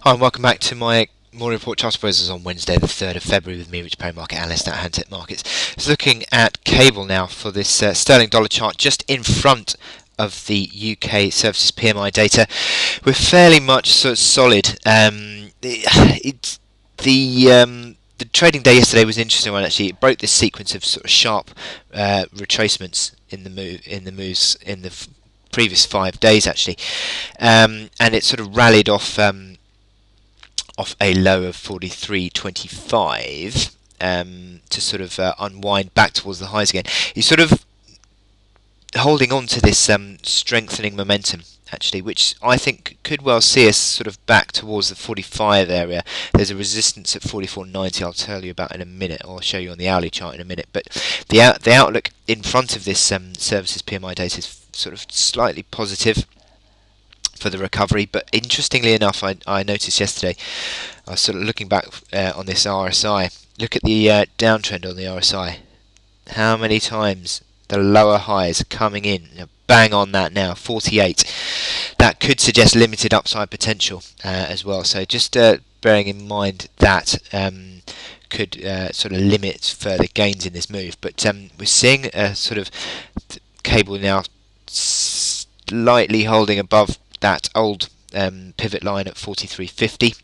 Hi, and welcome back to my morning report chart proposals on Wednesday, the 3rd of February, with me, Rich Perry, market analyst at Hantec Markets. So looking at cable now for this sterling dollar chart, just in front of the UK services PMI data, we're fairly much sort of solid. The trading day yesterday was an interesting one. Actually, it broke this sequence of sort of sharp retracements in the moves in the previous 5 days, actually, and it sort of rallied off a low of 43.25 to sort of unwind back towards the highs again. He's sort of holding on to this strengthening momentum, actually, which I think could well see us sort of back towards the 45 area. There's a resistance at 44.90 I'll tell you about in a minute, or I'll show you on the hourly chart in a minute. But the outlook in front of this services PMI data is sort of slightly positive for the recovery, but interestingly enough, I noticed yesterday, I was sort of looking back on this RSI. Look at the downtrend on the RSI. How many times the lower highs are coming in? Bang on that now, 48. That could suggest limited upside potential as well. So just bearing in mind that could sort of limit further gains in this move. But we're seeing a sort of cable now slightly holding above that old pivot line at 43.50,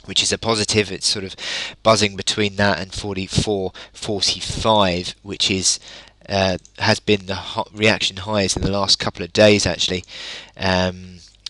which is a positive. It's sort of buzzing between that and 44.45, which is has been the reaction highs in the last couple of days, actually.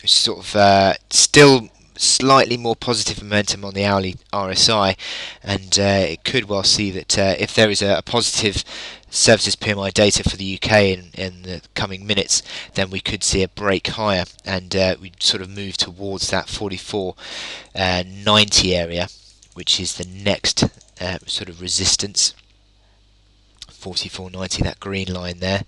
Sort of still slightly more positive momentum on the hourly RSI, and it could well see that if there is a positive services PMI data for the UK in the coming minutes, then we could see a break higher, and we'd sort of move towards that 44.90 area, which is the next sort of resistance. 44.90, that green line there.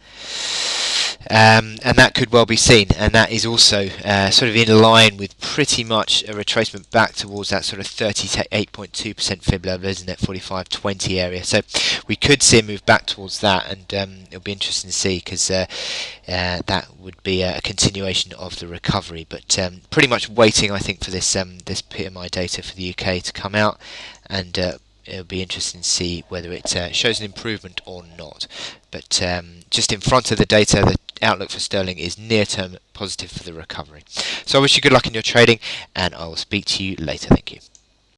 And that could well be seen, and that is also sort of in line with pretty much a retracement back towards that sort of 38.2% fib level, isn't it? 45.20 area. So we could see a move back towards that, and it'll be interesting to see, because that would be a continuation of the recovery. But pretty much waiting, I think, for this PMI data for the UK to come out, and it'll be interesting to see whether it shows an improvement or not. But just in front of the data, the outlook for sterling is near-term positive for the recovery. So I wish you good luck in your trading, and I will speak to you later. Thank you.